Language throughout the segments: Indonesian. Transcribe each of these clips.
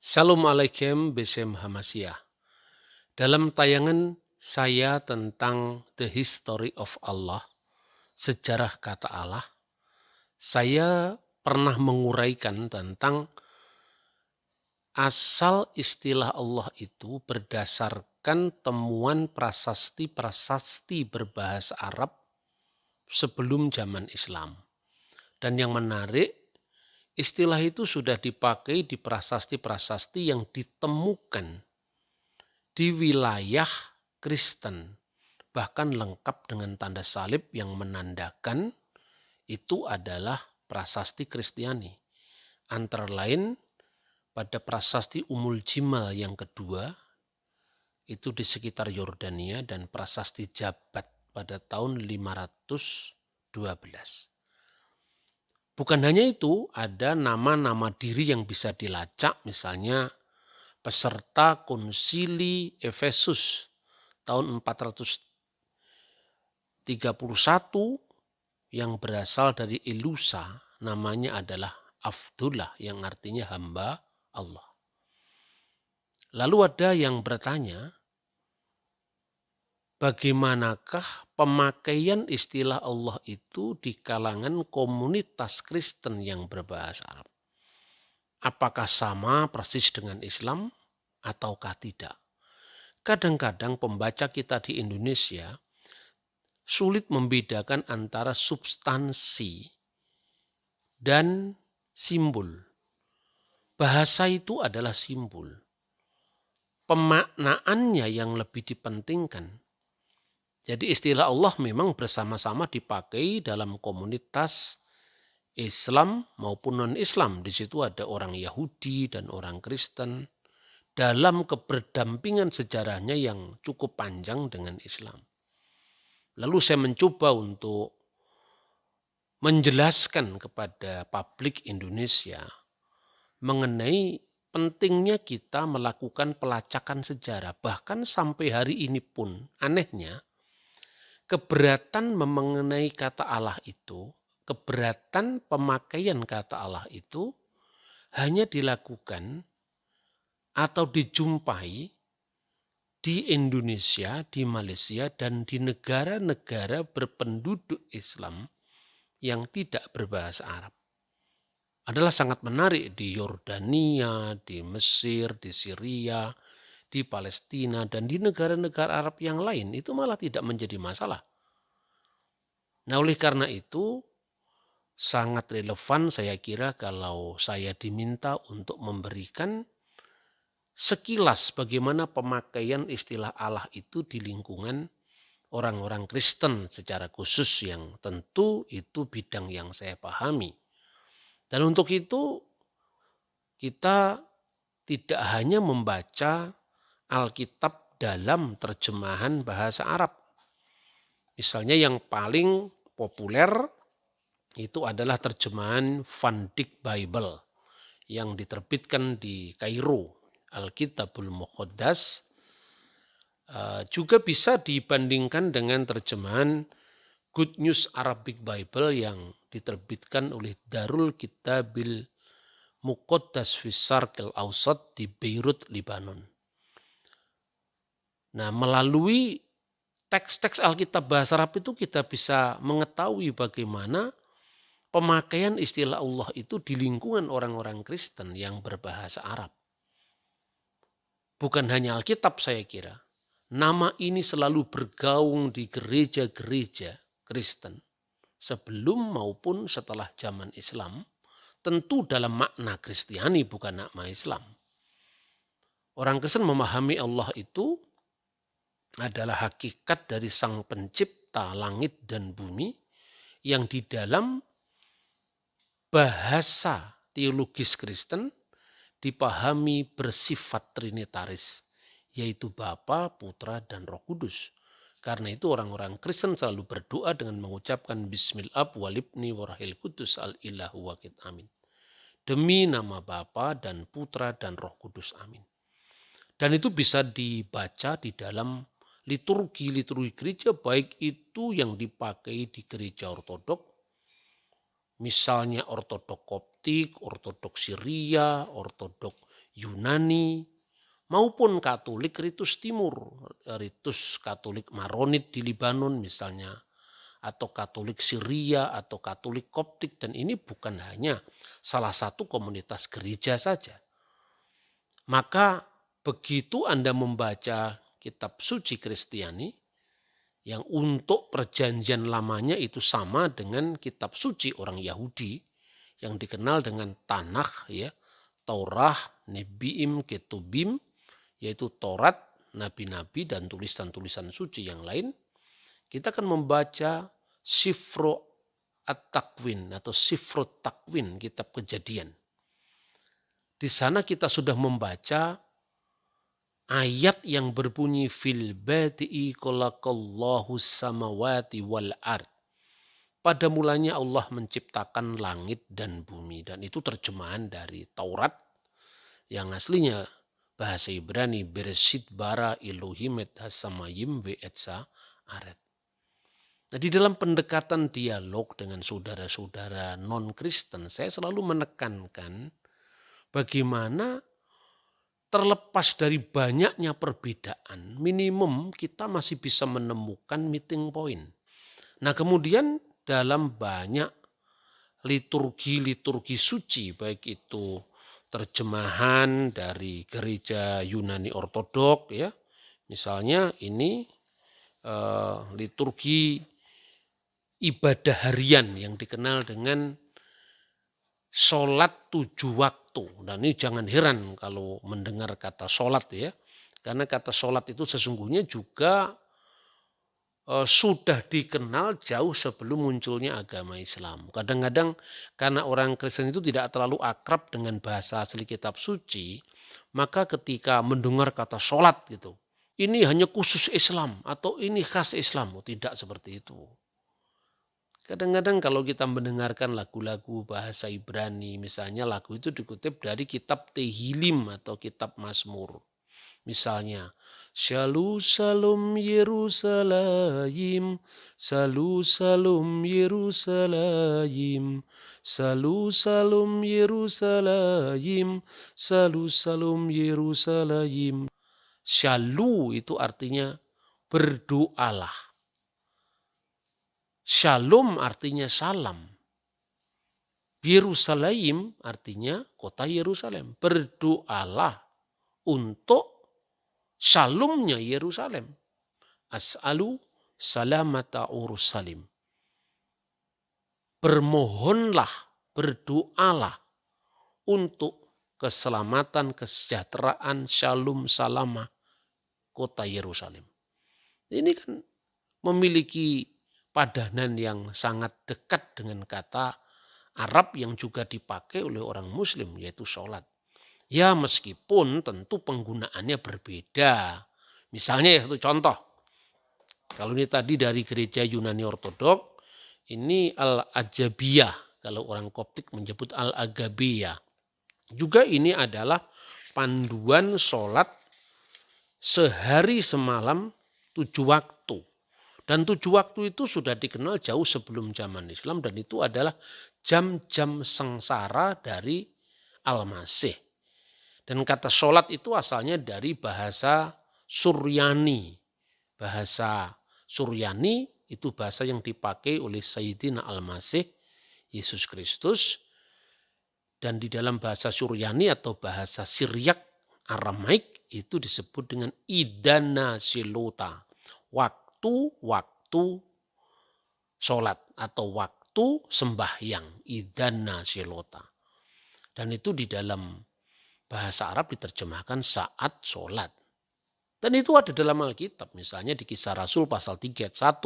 Salam alaikum Besem Hamasiyah. Dalam tayangan saya tentang The History of Allah, sejarah kata Allah, saya pernah menguraikan tentang asal istilah Allah itu berdasarkan temuan prasasti-prasasti berbahasa Arab sebelum zaman Islam. Dan yang menarik, istilah itu sudah dipakai di prasasti-prasasti yang ditemukan di wilayah Kristen, bahkan lengkap dengan tanda salib yang menandakan itu adalah prasasti Kristiani. Antara lain pada prasasti Umul Jimal yang kedua, itu di sekitar Yordania, dan prasasti Jabat pada tahun 512. Bukan hanya itu, ada nama-nama diri yang bisa dilacak, misalnya peserta konsili Efesus tahun 431 yang berasal dari Elusa, namanya adalah Abdullah yang artinya hamba Allah. Lalu ada yang bertanya, bagaimanakah pemakaian istilah Allah itu di kalangan komunitas Kristen yang berbahasa Arab? Apakah sama persis dengan Islam ataukah tidak? Kadang-kadang pembaca kita di Indonesia sulit membedakan antara substansi dan simbol. Bahasa itu adalah simbol. Pemaknaannya yang lebih dipentingkan. Jadi istilah Allah memang bersama-sama dipakai dalam komunitas Islam maupun non-Islam. Di situ ada orang Yahudi dan orang Kristen dalam keberdampingan sejarahnya yang cukup panjang dengan Islam. Lalu saya mencoba untuk menjelaskan kepada publik Indonesia mengenai pentingnya kita melakukan pelacakan sejarah. Bahkan sampai hari ini pun anehnya keberatan mengenai kata Allah itu, keberatan pemakaian kata Allah itu hanya dilakukan atau dijumpai di Indonesia, di Malaysia, dan di negara-negara berpenduduk Islam yang tidak berbahasa Arab. Adalah sangat menarik di Yordania, di Mesir, di Syria, di Palestina, dan di negara-negara Arab yang lain itu malah tidak menjadi masalah. Nah, oleh karena itu sangat relevan saya kira kalau saya diminta untuk memberikan sekilas bagaimana pemakaian istilah Allah itu di lingkungan orang-orang Kristen secara khusus yang tentu itu bidang yang saya pahami. Dan untuk itu kita tidak hanya membaca Alkitab dalam terjemahan bahasa Arab. Misalnya yang paling populer itu adalah terjemahan Van Dyck Bible yang diterbitkan di Kairo, Alkitabul Muqaddas. Juga bisa dibandingkan dengan terjemahan Good News Arabic Bible yang diterbitkan oleh Darul Kitabil Muqaddas fi Syarqil Awsat di Beirut, Lebanon. Nah, melalui teks-teks Alkitab bahasa Arab itu kita bisa mengetahui bagaimana pemakaian istilah Allah itu di lingkungan orang-orang Kristen yang berbahasa Arab. Bukan hanya Alkitab saya kira. Nama ini selalu bergaung di gereja-gereja Kristen sebelum maupun setelah zaman Islam, tentu dalam makna Kristiani bukan makna Islam. Orang Kristen memahami Allah itu adalah hakikat dari Sang Pencipta langit dan bumi yang di dalam bahasa teologis Kristen dipahami bersifat trinitaris, yaitu Bapa, Putra, dan Roh Kudus. Karena itu orang-orang Kristen selalu berdoa dengan mengucapkan Bismillah walibni warahil kudus al-ilahu wakid amin. Demi nama Bapa dan Putra dan Roh Kudus amin. Dan itu bisa dibaca di dalam liturgi-liturgi gereja, baik itu yang dipakai di gereja ortodok, misalnya ortodok Koptik, ortodok Syria, ortodok Yunani, maupun Katolik ritus Timur, ritus Katolik Maronit di Libanon misalnya, atau Katolik Syria atau Katolik Koptik, dan ini bukan hanya salah satu komunitas gereja saja. Maka begitu Anda membaca kitab suci Kristiani yang untuk perjanjian lamanya itu sama dengan kitab suci orang Yahudi yang dikenal dengan Tanakh ya, Taurah, Nebiim, Ketubim, yaitu Taurat, nabi-nabi dan tulisan-tulisan suci yang lain, kita akan membaca Sifro At-Takwin atau Sifro Takwin, kitab Kejadian. Di sana kita sudah membaca ayat yang berbunyi fil badi'i khalaqallahu samawati wal ard. Pada mulanya Allah menciptakan langit dan bumi, dan itu terjemahan dari Taurat yang aslinya bahasa Ibrani Bereshit bara Elohim et hasamayim ve'etsa aret. Nah, di dalam pendekatan dialog dengan saudara-saudara non-Kristen, saya selalu menekankan bagaimana terlepas dari banyaknya perbedaan, minimum kita masih bisa menemukan meeting point. Nah, kemudian dalam banyak liturgi suci, baik itu terjemahan dari gereja Yunani Ortodok ya, misalnya ini liturgi ibadah harian yang dikenal dengan sholat 7 waktu. Dan ini jangan heran kalau mendengar kata sholat ya, karena kata sholat itu sesungguhnya juga sudah dikenal jauh sebelum munculnya agama Islam. Kadang-kadang karena orang Kristen itu tidak terlalu akrab dengan bahasa asli kitab suci, maka ketika mendengar kata sholat gitu, ini hanya khusus Islam atau ini khas Islam. Tidak seperti itu. Kadang-kadang kalau kita mendengarkan lagu-lagu bahasa Ibrani, misalnya lagu itu dikutip dari kitab Tehillim atau kitab Mazmur. Misalnya, Shalom Shalom Yerusalem, Shalom Shalom Yerusalem, Shalom Shalom Yerusalem, Shalom Shalom Yerusalem. Shalom itu artinya berdoalah. Shalom artinya salam. Yerusalem artinya kota Yerusalem. Berdoalah untuk Shalomnya Yerusalem. As'alu salamata Urusalim. Bermohonlah, berdoalah untuk keselamatan, kesejahteraan, shalom, salama kota Yerusalem. Ini kan memiliki padanan yang sangat dekat dengan kata Arab yang juga dipakai oleh orang Muslim, yaitu sholat. Ya, meskipun tentu penggunaannya berbeda. Misalnya satu contoh, kalau ini tadi dari gereja Yunani Ortodok, ini Al-Ajabiyah, kalau orang Koptik menyebut Al-Agabiyah. Juga ini adalah panduan sholat sehari semalam 7 waktu. Dan 7 waktu itu sudah dikenal jauh sebelum zaman Islam, dan itu adalah jam-jam sengsara dari Al-Masih. Dan kata sholat itu asalnya dari bahasa Suryani. Bahasa Suryani itu bahasa yang dipakai oleh Sayyidina Al-Masih, Yesus Kristus. Dan di dalam bahasa Suryani atau bahasa Siriak Aramaik itu disebut dengan idana silota. Waktu sholat atau waktu sembahyang. Idana silota. Dan itu di dalam bahasa Arab diterjemahkan saat sholat. Dan itu ada dalam Alkitab. Misalnya di Kisah Rasul pasal 3 ayat 1.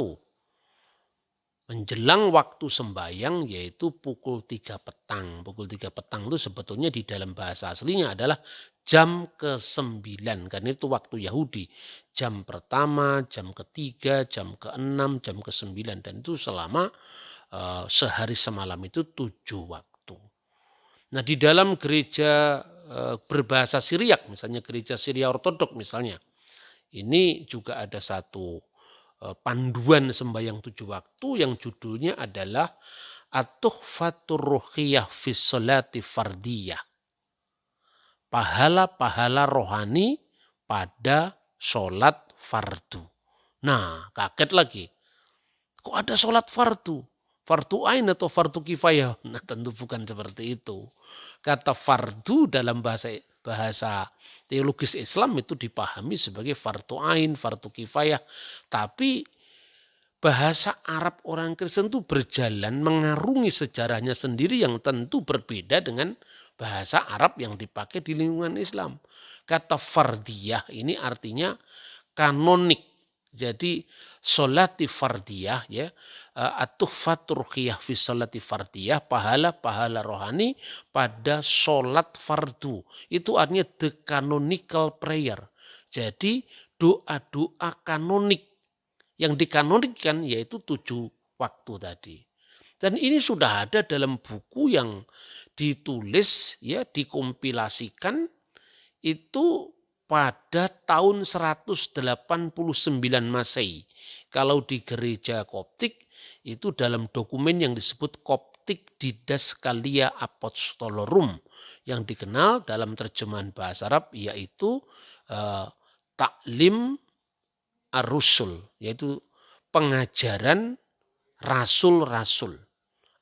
Menjelang waktu sembahyang yaitu pukul 3 petang. Pukul 3 petang itu sebetulnya di dalam bahasa aslinya adalah jam ke-9. Karena itu waktu Yahudi. Jam pertama, jam ketiga, jam ke-6, jam ke-9. Dan itu selama sehari semalam itu 7 waktu. Nah, di dalam gereja berbahasa Siriak, misalnya gereja Syria Ortodok misalnya, ini juga ada satu panduan sembahyang 7 waktu yang judulnya adalah At-Tuhfatur Ruhiyah fi Sholati Fardiyah. pahala-pahala rohani pada sholat fardu. Nah, kaget lagi. Kok ada sholat fardu? Fardu ain atau fardu kifayah? Nah, tentu bukan seperti itu. Kata fardu dalam bahasa teologis Islam itu dipahami sebagai fardu ain, fardu kifayah. Tapi bahasa Arab orang Kristen itu berjalan mengarungi sejarahnya sendiri yang tentu berbeda dengan bahasa Arab yang dipakai di lingkungan Islam. Kata fardiyah ini artinya kanonik. Jadi sholati fardiyah ya, at-tuhfatur khiyah fi sholati fardiyah, pahala-pahala rohani pada sholat fardu. Itu artinya the canonical prayer. Jadi doa-doa kanonik. Yang dikanonikkan yaitu 7 waktu tadi. Dan ini sudah ada dalam buku yang ditulis ya, dikompilasikan itu pada tahun 189 Masehi. Kalau di gereja Koptik itu dalam dokumen yang disebut Koptik Didaskalia Apostolorum yang dikenal dalam terjemahan bahasa Arab yaitu Taklim Ar-Rusul, yaitu pengajaran rasul-rasul,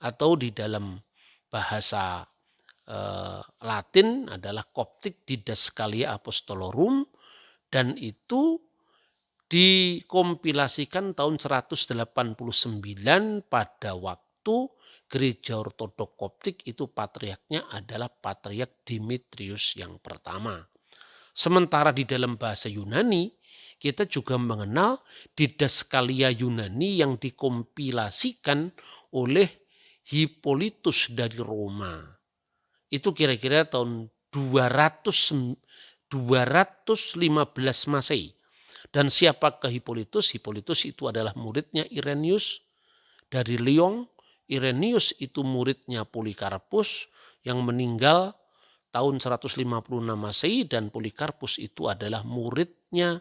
atau di dalam bahasa Latin adalah Koptik Didaskalia Apostolorum, dan itu dikompilasikan tahun 189 pada waktu gereja ortodok Koptik itu patriarknya adalah Patriark Dimitrius yang pertama. Sementara di dalam bahasa Yunani kita juga mengenal Didaskalia Yunani yang dikompilasikan oleh Hippolytus dari Roma. Itu kira-kira tahun 215 Masehi. Dan siapakah Hippolytus? Hippolytus itu adalah muridnya Irenaeus dari Lyon. Irenaeus itu muridnya Polikarpus yang meninggal tahun 156 Masehi, dan Polikarpus itu adalah muridnya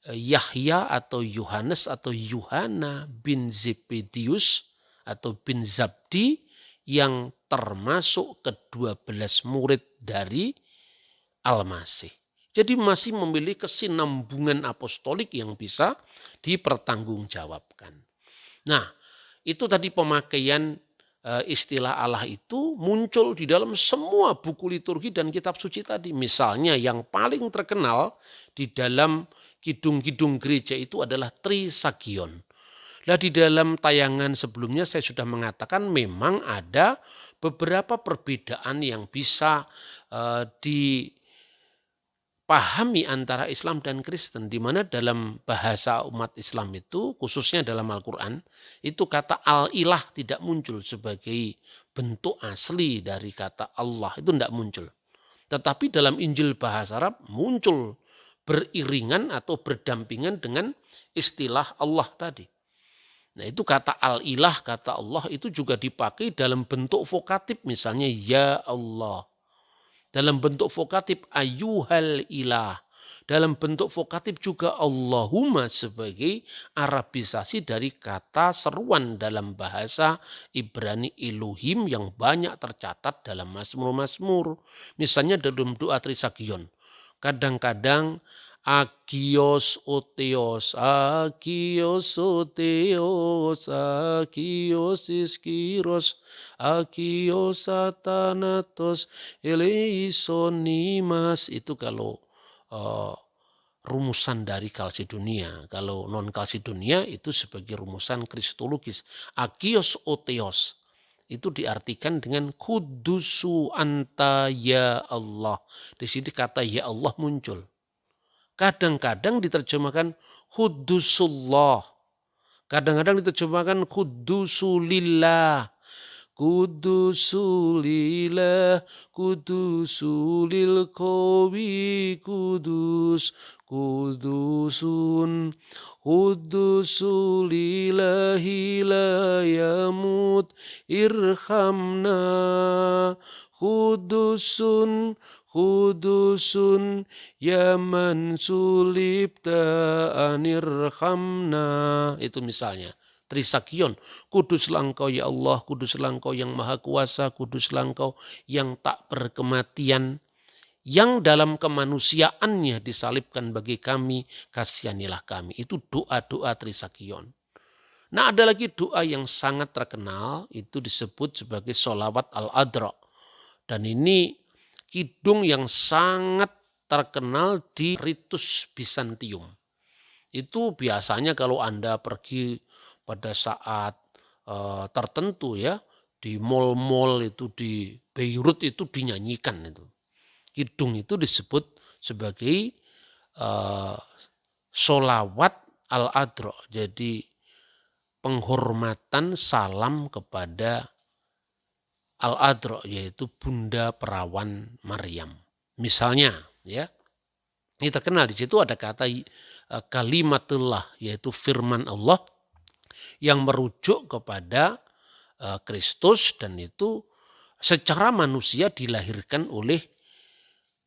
Yahya atau Yohanes atau Yohana bin Zebedius atau bin Zabdi yang termasuk ke-12 murid dari Al-Masih. Jadi masih memiliki kesinambungan apostolik yang bisa dipertanggungjawabkan. Nah, itu tadi pemakaian istilah Allah itu muncul di dalam semua buku liturgi dan kitab suci tadi. Misalnya yang paling terkenal di dalam kidung-kidung gereja itu adalah Trisagion. Nah, di dalam tayangan sebelumnya saya sudah mengatakan memang ada beberapa perbedaan yang bisa dipahami antara Islam dan Kristen, di mana dalam bahasa umat Islam itu, khususnya dalam Al-Quran, itu kata al-ilah tidak muncul sebagai bentuk asli dari kata Allah, itu tidak muncul. Tetapi dalam Injil bahasa Arab muncul beriringan atau berdampingan dengan istilah Allah tadi. Nah, itu kata al-ilah, kata Allah itu juga dipakai dalam bentuk vokatif, misalnya ya Allah. Dalam bentuk vokatif ayyuhal ilah. Dalam bentuk vokatif juga Allahumma sebagai arabisasi dari kata seruan dalam bahasa Ibrani Elohim yang banyak tercatat dalam Mazmur-Mazmur. Misalnya dalam doa Trisagion. Kadang-kadang Agios oteos, agios oteos, agios iskiros, agios satanatos, eleisonimas. Itu kalau rumusan dari Kalsedonia. Kalau non Kalsedonia itu sebagai rumusan kristologis. Agios oteos itu diartikan dengan kudusu anta ya Allah. Di sini kata ya Allah muncul. Kadang-kadang diterjemahkan Kudusullah. Kadang-kadang diterjemahkan Kudusulillah. Kudusulillah, kudusulil qawi, kudus, kudusun, kudusulillahi la yamut, irhamna, kudusun, kudusun ya man sulibta anirhamna. Itu misalnya Trisagion, kuduslah engkau ya Allah, kuduslah engkau yang maha kuasa, kuduslah engkau yang tak berkematian, yang dalam kemanusiaannya disalibkan bagi kami, kasihanilah kami. Itu doa-doa Trisakyon. Nah, ada lagi doa yang sangat terkenal, itu disebut sebagai sholawat al-adra. Dan ini kidung yang sangat terkenal di ritus Bizantium. Itu biasanya kalau Anda pergi pada saat tertentu ya, di mal-mal itu di Beirut itu dinyanyikan itu. Kidung itu disebut sebagai sholawat al-adra. Jadi penghormatan salam kepada al-adra, yaitu Bunda Perawan Maryam. Misalnya ya, ini terkenal di situ ada kata kalimatullah, yaitu firman Allah yang merujuk kepada Kristus, dan itu secara manusia dilahirkan oleh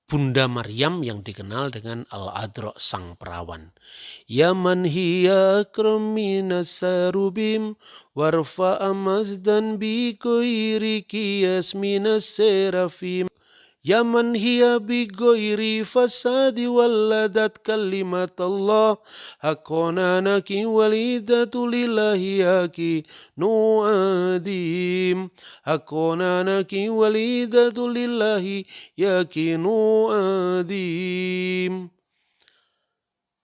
Bunda Maryam yang dikenal dengan Al-Adra, sang perawan. Ya man hiya akramina sarubim warfa'a mazdan bi ghairi qiyas minas serafim. Ya man hiya bi ghairi fasadi walladat kalimat Allah hakonanaki walidatu lillahi yaki nu'adim hakonanaki walidatu lillahi yaki nu'adim.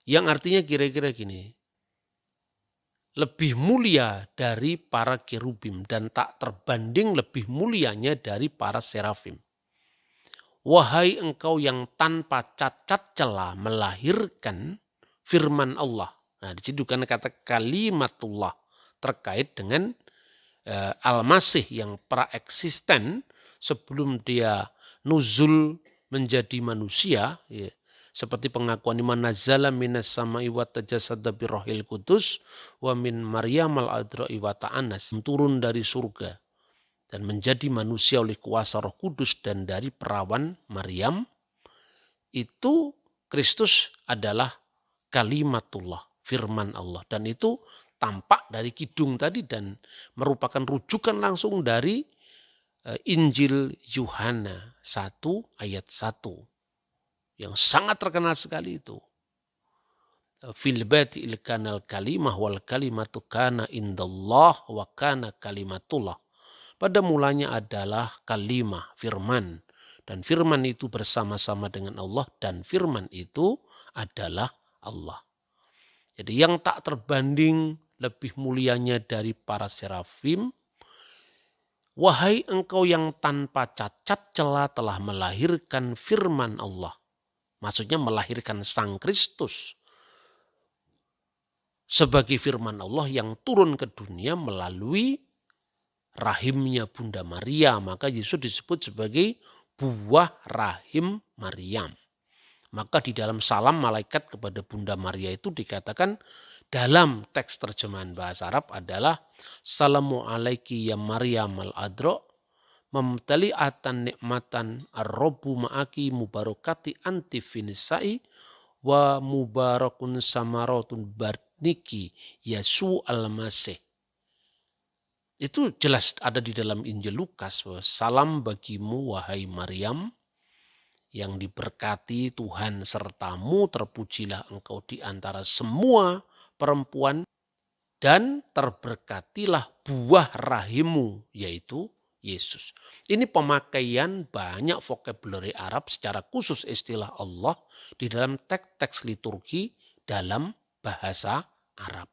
Yang artinya kira-kira gini, lebih mulia dari para kerubim dan tak terbanding lebih mulianya dari para serafim. Wahai engkau yang tanpa cacat celah melahirkan firman Allah. Nah, di situ kan kata kalimatullah terkait dengan Al-Masih yang praeksisten sebelum dia nuzul menjadi manusia, ya. Seperti pengakuan iman nazala minas sama'i wa tajasada birrohil kudus wa min Maryam al-adra'i wa ta'anas, turun dari surga dan menjadi manusia oleh kuasa Roh Kudus dan dari perawan Maryam. Itu Kristus adalah kalimatullah, firman Allah. Dan itu tampak dari kidung tadi dan merupakan rujukan langsung dari Injil Yuhanna 1 ayat 1. Yang sangat terkenal sekali itu. Fil badi'il kanal kalimah wal kalimatu kana indallah wa kana kalimatullah. Pada mulanya adalah kalimah, firman. Dan firman itu bersama-sama dengan Allah, dan firman itu adalah Allah. Jadi yang tak terbanding lebih mulianya dari para serafim. Wahai engkau yang tanpa cacat celah telah melahirkan firman Allah. Maksudnya melahirkan Sang Kristus sebagai firman Allah yang turun ke dunia melalui rahimnya Bunda Maria. Maka Yesus disebut sebagai buah rahim Maryam. Maka di dalam salam malaikat kepada Bunda Maria itu dikatakan dalam teks terjemahan bahasa Arab adalah Salamu alaiki ya Maryam al-adra mamtali'atan nikmatan ar-robbu ma'aki mubarakati anti finisai wa mubarakun samaratun barniki Yesu al-Masih. Itu jelas ada di dalam Injil Lukas. Salam bagimu wahai Maryam yang diberkati Tuhan sertamu, terpujilah engkau di antara semua perempuan dan terberkatilah buah rahimmu, yaitu Yesus. Ini pemakaian banyak vocabulary Arab, secara khusus istilah Allah di dalam teks-teks liturgi dalam bahasa Arab.